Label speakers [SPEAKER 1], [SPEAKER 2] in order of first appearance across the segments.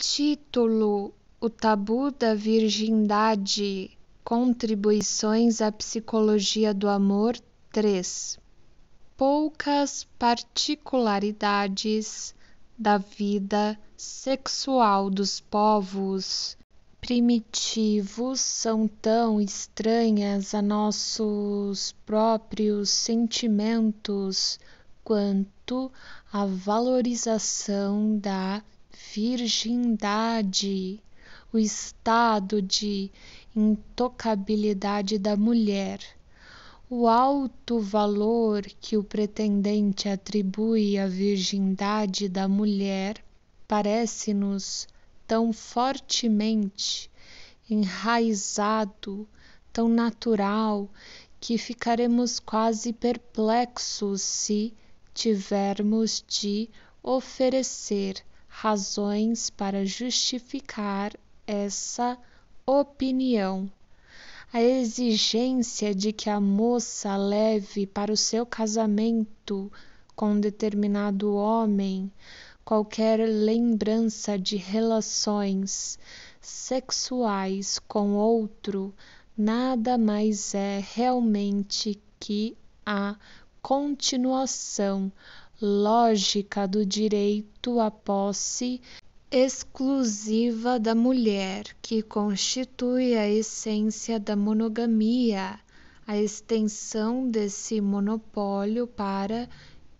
[SPEAKER 1] Título: O tabu da virgindade, contribuições à psicologia do amor 3. Poucas particularidades da vida sexual dos povos primitivos são tão estranhas a nossos próprios sentimentos quanto a valorização da virgindade, o estado de intocabilidade da mulher. O alto valor que o pretendente atribui à virgindade da mulher parece-nos tão fortemente enraizado, tão natural, que ficaremos quase perplexos se tivermos de oferecer razões para justificar essa opinião. A exigência de que a moça leve para o seu casamento com determinado homem qualquer lembrança de relações sexuais com outro nada mais é realmente que a continuação lógica do direito à posse exclusiva da mulher, que constitui a essência da monogamia, a extensão desse monopólio para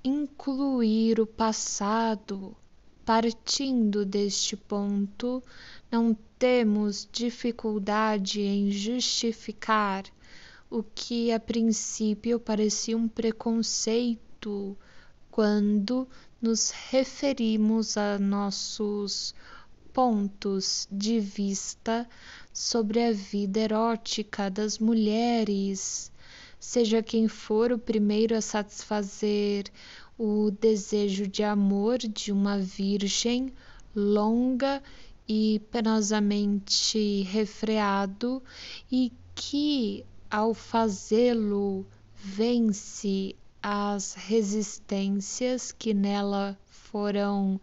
[SPEAKER 1] incluir o passado. Partindo deste ponto, não temos dificuldade em justificar o que a princípio parecia um preconceito quando nos referimos a nossos pontos de vista sobre a vida erótica das mulheres, seja quem for o primeiro a satisfazer o desejo de amor de uma virgem longa e penosamente refreado e que, ao fazê-lo, vence as resistências que nela foram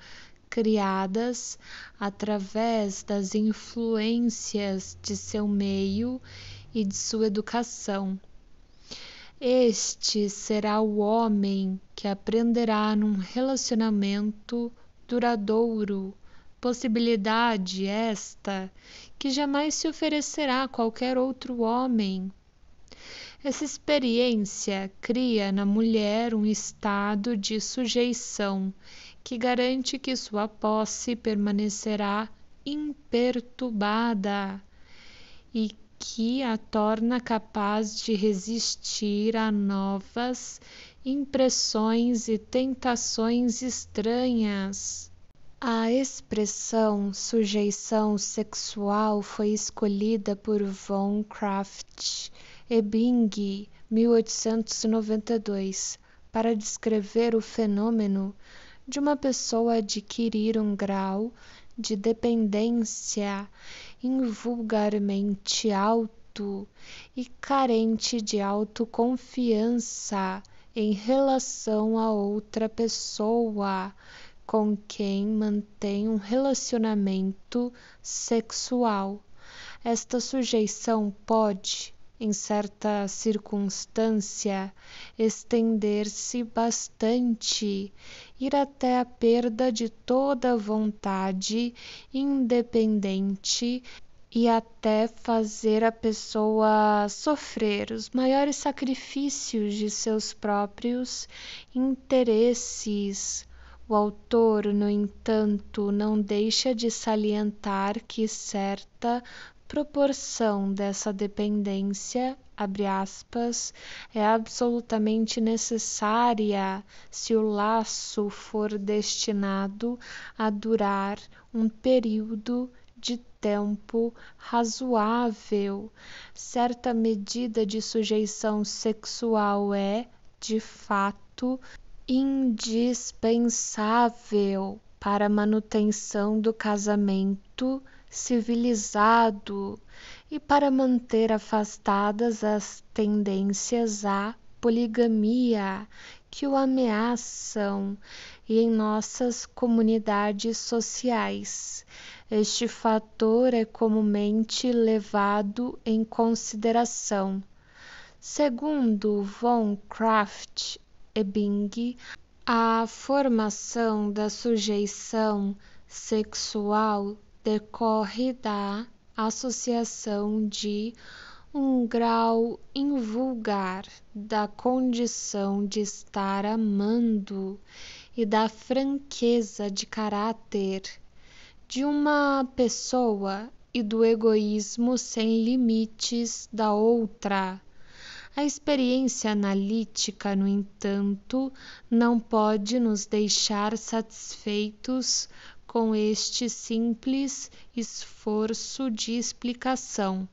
[SPEAKER 1] criadas através das influências de seu meio e de sua educação. Este será o homem que aprenderá num relacionamento duradouro, possibilidade esta que jamais se oferecerá a qualquer outro homem. Essa experiência cria na mulher um estado de sujeição que garante que sua posse permanecerá imperturbada e que a torna capaz de resistir a novas impressões e tentações estranhas. A expressão sujeição sexual foi escolhida por von Kraft Ebing, 1892, para descrever o fenômeno de uma pessoa adquirir um grau de dependência invulgarmente alto e carente de autoconfiança em relação a outra pessoa com quem mantém um relacionamento sexual. Esta sujeição pode, em certa circunstância, estender-se bastante, ir até a perda de toda vontade independente e até fazer a pessoa sofrer os maiores sacrifícios de seus próprios interesses. O autor, no entanto, não deixa de salientar que certa proporção dessa dependência, abre aspas, é absolutamente necessária se o laço for destinado a durar um período de tempo razoável. Certa medida de sujeição sexual é, de fato, indispensável para a manutenção do casamento civilizado e para manter afastadas as tendências à poligamia que o ameaçam e em nossas comunidades sociais. Este fator é comumente levado em consideração. Segundo von Kraft e Bing, a formação da sujeição sexual decorre da associação de um grau invulgar da condição de estar amando e da franqueza de caráter de uma pessoa e do egoísmo sem limites da outra. A experiência analítica, no entanto, não pode nos deixar satisfeitos com este simples esforço de explicação.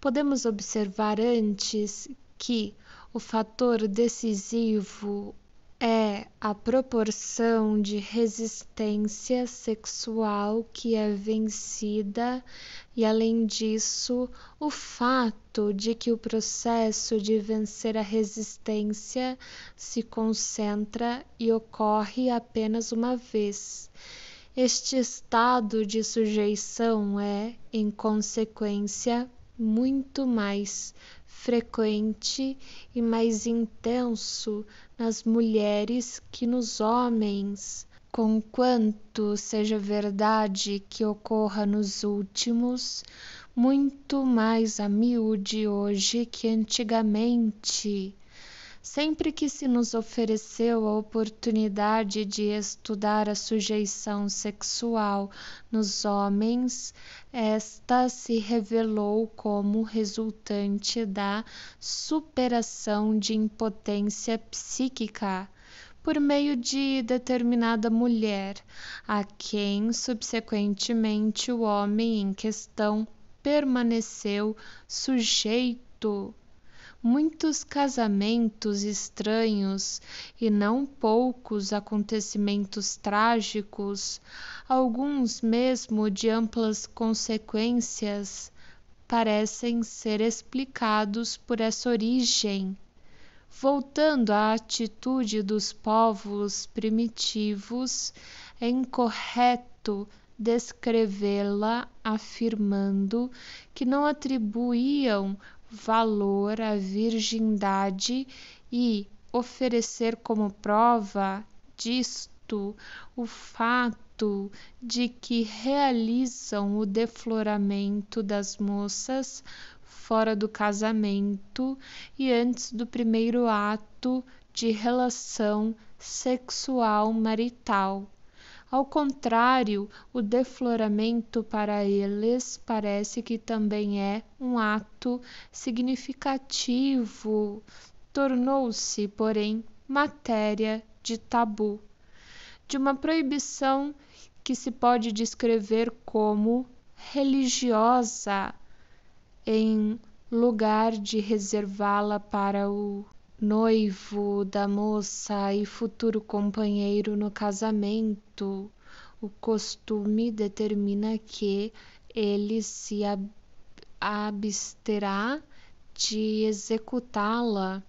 [SPEAKER 1] Podemos observar antes que o fator decisivo é a proporção de resistência sexual que é vencida e, além disso, o fato de que o processo de vencer a resistência se concentra e ocorre apenas uma vez. Este estado de sujeição é, em consequência, muito mais frequente e mais intenso nas mulheres que nos homens, conquanto seja verdade que ocorra nos últimos, muito mais a miúde hoje que antigamente. Sempre que se nos ofereceu a oportunidade de estudar a sujeição sexual nos homens, esta se revelou como resultante da superação de impotência psíquica por meio de determinada mulher, a quem subsequentemente o homem em questão permaneceu sujeito. Muitos casamentos estranhos e não poucos acontecimentos trágicos, alguns mesmo de amplas consequências, parecem ser explicados por essa origem. Voltando à atitude dos povos primitivos, é incorreto descrevê-la afirmando que não atribuíam valor à virgindade e oferecer como prova disto o fato de que realizam o defloramento das moças fora do casamento e antes do primeiro ato de relação sexual marital. Ao contrário, o defloramento para eles parece que também é um ato significativo. Tornou-se, porém, matéria de tabu, de uma proibição que se pode descrever como religiosa, em lugar de reservá-la para o noivo da moça e futuro companheiro no casamento. O costume determina que ele se absterá de executá-la.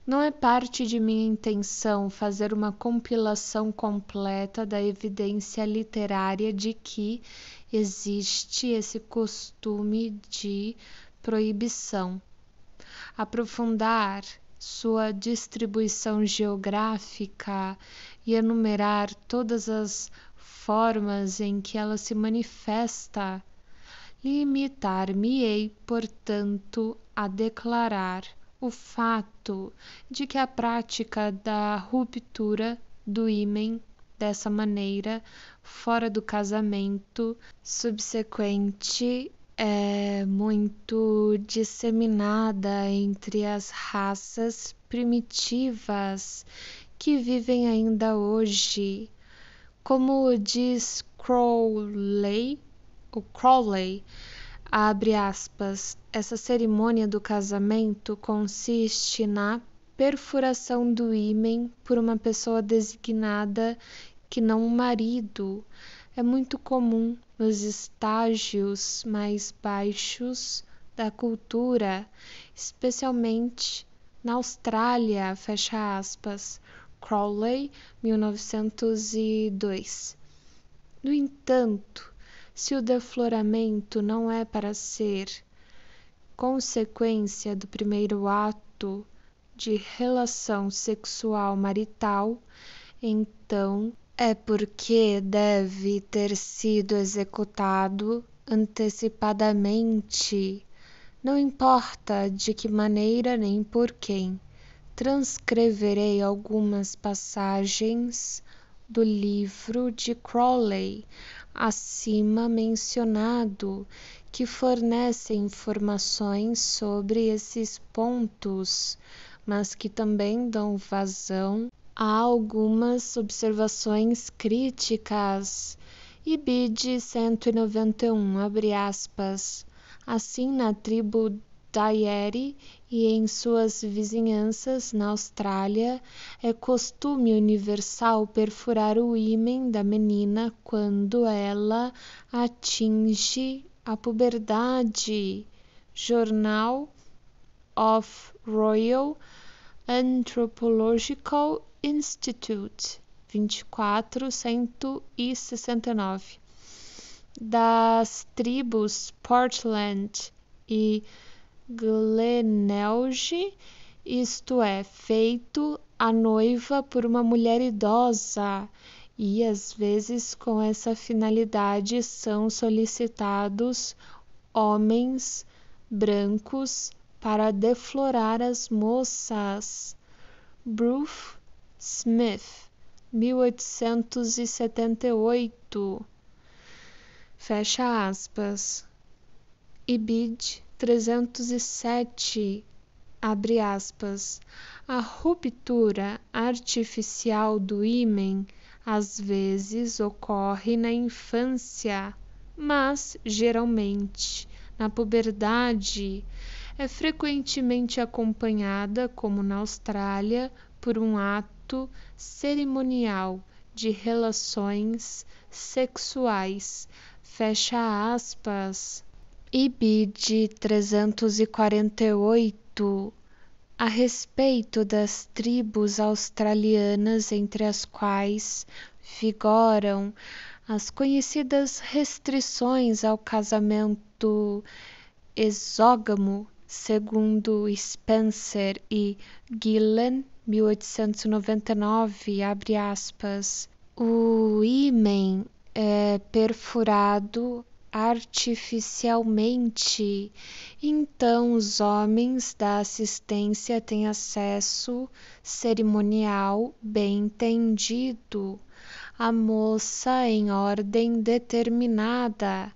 [SPEAKER 1] Não é parte de minha intenção fazer uma compilação completa da evidência literária de que existe esse costume de proibição. Aprofundar sua distribuição geográfica e enumerar todas as formas em que ela se manifesta, limitar-me-ei, portanto, a declarar o fato de que a prática da ruptura do ímen dessa maneira, fora do casamento subsequente, é muito disseminada entre as raças primitivas que vivem ainda hoje. Como diz Crowley, abre aspas, essa cerimônia do casamento consiste na perfuração do ímen por uma pessoa designada que não o marido. É muito comum nos estágios mais baixos da cultura, especialmente na Austrália, fecha aspas, Crowley, 1902. No entanto, Se o defloramento não é para ser consequência do primeiro ato de relação sexual marital, então é porque deve ter sido executado antecipadamente, não importa de que maneira nem por quem. Transcreverei algumas passagens do livro de Crowley, acima mencionado, que fornecem informações sobre esses pontos, mas que também dão vazão a algumas observações críticas. Ibid 191, abre aspas. Assim, na tribo Dayeri e em suas vizinhanças na Austrália, é costume universal perfurar o ímen da menina quando ela atinge a puberdade. Journal of Royal Anthropological Institute, 24.169. Das tribos Portland e Glenelg, isto é, feito a noiva por uma mulher idosa, e às vezes com essa finalidade são solicitados homens brancos para deflorar as moças. Bruce Smith, 1878. Fecha aspas. Ibid 307, abre aspas. A ruptura artificial do ímen às vezes ocorre na infância, mas geralmente na puberdade. É frequentemente acompanhada, como na Austrália, por um ato cerimonial de relações sexuais. Fecha aspas. Ibid 348. A respeito das tribos australianas, entre as quais vigoram as conhecidas restrições ao casamento exógamo, segundo Spencer e Gillen, 1899, abre aspas. O ímen é perfurado artificialmente, então os homens da assistência têm acesso cerimonial bem entendido à moça em ordem determinada.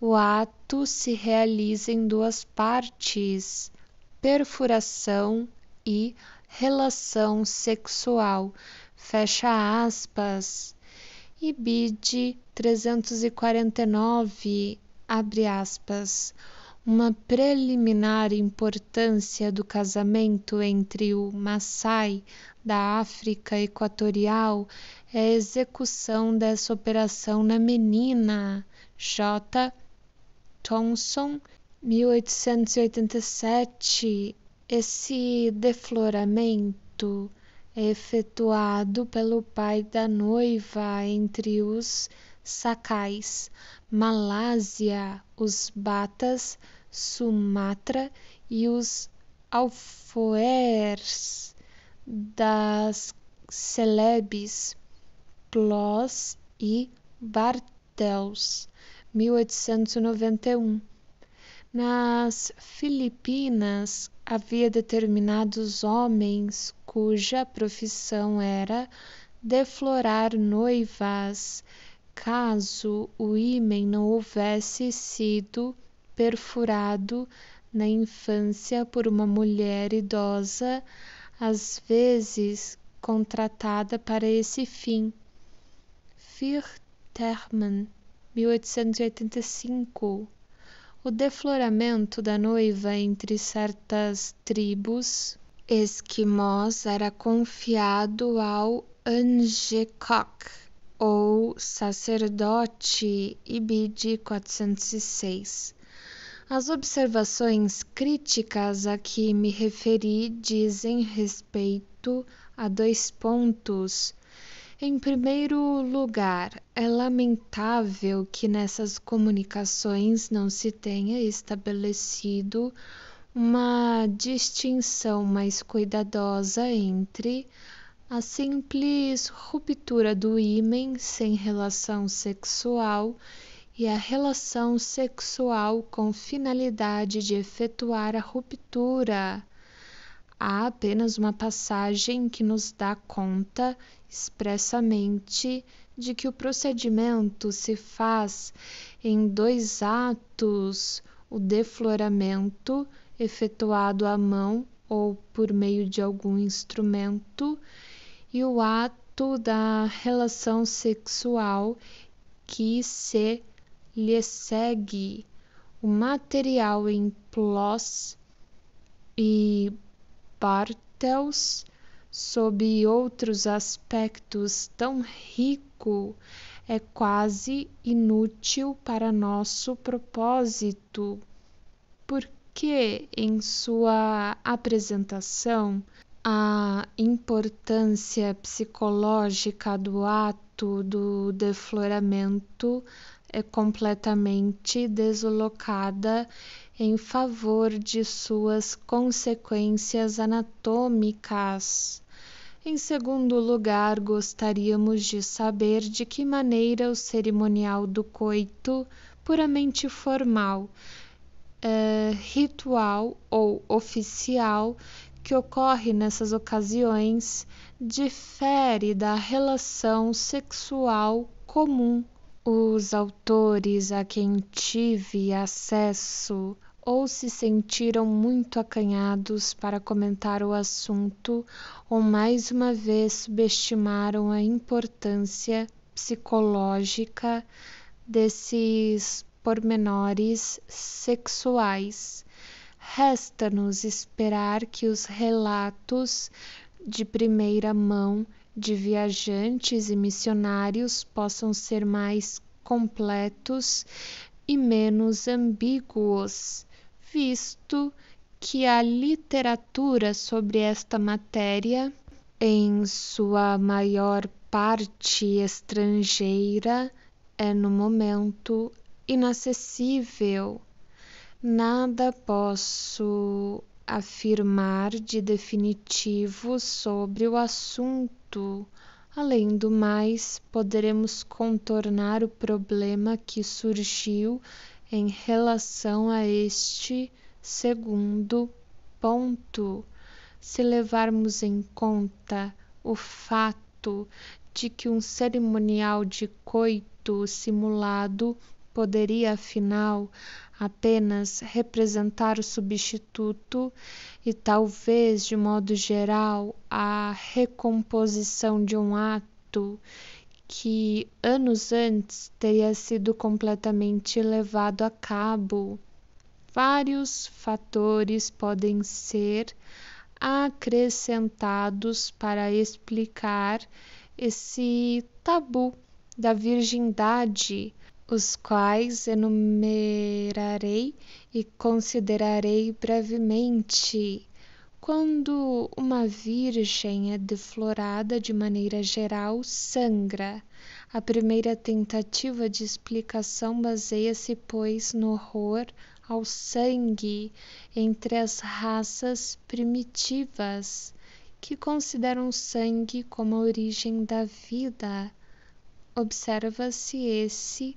[SPEAKER 1] O ato se realiza em duas partes: perfuração e relação sexual. Fecha aspas. Ibid 349, abre aspas. Uma preliminar importância do casamento entre o Maasai da África Equatorial é a execução dessa operação na menina. J. Thomson, 1887. Esse defloramento é efetuado pelo pai da noiva entre os Sakais, Malásia, os Batas, Sumatra e os Alfoers das Celebes, Plos e Bartels, 1891. Nas Filipinas, havia determinados homens cuja profissão era deflorar noivas, caso o ímen não houvesse sido perfurado na infância por uma mulher idosa, às vezes contratada para esse fim. Firterman, 1885. O defloramento da noiva entre certas tribos esquimós era confiado ao Angekok, ou sacerdote. Ibid 406. As observações críticas a que me referi dizem respeito a dois pontos. Em primeiro lugar, é lamentável que nessas comunicações não se tenha estabelecido uma distinção mais cuidadosa entre a simples ruptura do ímen sem relação sexual e a relação sexual com finalidade de efetuar a ruptura. Há apenas uma passagem que nos dá conta expressamente de que o procedimento se faz em 2 atos: o defloramento, efetuado à mão ou por meio de algum instrumento, e o ato da relação sexual que se lhe segue. O material em Ploss e Bartels, sob outros aspectos tão rico, é quase inútil para nosso propósito, porque em sua apresentação a importância psicológica do ato do defloramento é completamente deslocada em favor de suas consequências anatômicas. Em segundo lugar, gostaríamos de saber de que maneira o cerimonial do coito, puramente formal, ritual ou oficial, que ocorre nessas ocasiões, difere da relação sexual comum. Os autores a quem tive acesso ou se sentiram muito acanhados para comentar o assunto, ou mais uma vez subestimaram a importância psicológica desses pormenores sexuais. Resta-nos esperar que os relatos de primeira mão de viajantes e missionários possam ser mais completos e menos ambíguos, visto que a literatura sobre esta matéria, em sua maior parte estrangeira, é no momento inacessível. Nada posso afirmar de definitivo sobre o assunto. Além do mais, poderemos contornar o problema que surgiu em relação a este segundo ponto, se levarmos em conta o fato de que um cerimonial de coito simulado poderia, afinal, apenas representar o substituto e talvez, de modo geral, a recomposição de um ato que anos antes teria sido completamente levado a cabo. Vários fatores podem ser acrescentados para explicar esse tabu da virgindade, os quais enumerarei e considerarei brevemente. Quando uma virgem é deflorada de maneira geral, sangra. A primeira tentativa de explicação baseia-se, pois, no horror ao sangue entre as raças primitivas, que consideram o sangue como a origem da vida. Observa-se esse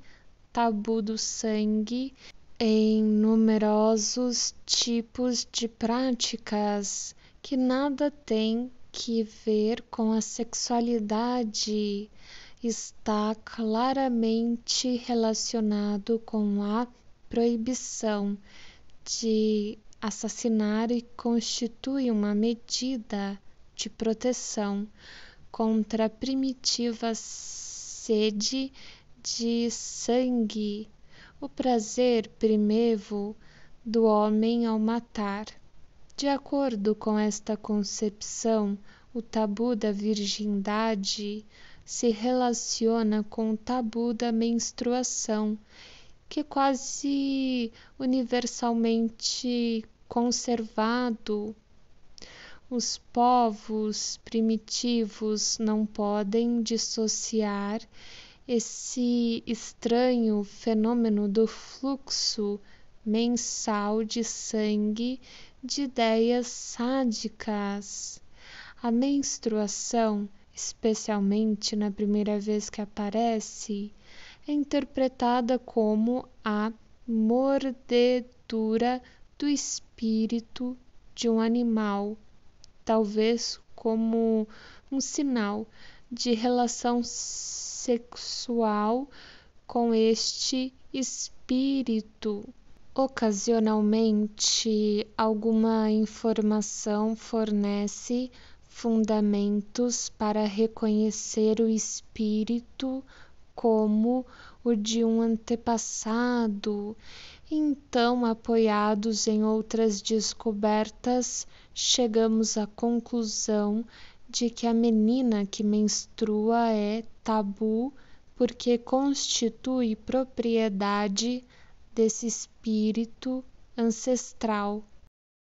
[SPEAKER 1] tabu do sangue em numerosos tipos de práticas que nada têm que ver com a sexualidade. Está claramente relacionado com a proibição de assassinar e constitui uma medida de proteção contra a primitiva sede de sangue, o prazer primevo do homem ao matar. De acordo com esta concepção, o tabu da virgindade se relaciona com o tabu da menstruação, que é quase universalmente conservado. os povos primitivos não podem dissociar esse estranho fenômeno do fluxo mensal de sangue de ideias sádicas. A menstruação, especialmente na primeira vez que aparece, é interpretada como a mordedura do espírito de um animal, talvez como um sinal de relação sexual com este espírito. Ocasionalmente, alguma informação fornece fundamentos para reconhecer o espírito como o de um antepassado. Então, apoiados em outras descobertas, chegamos à conclusão de que a menina que menstrua é tabu porque constitui propriedade desse espírito ancestral.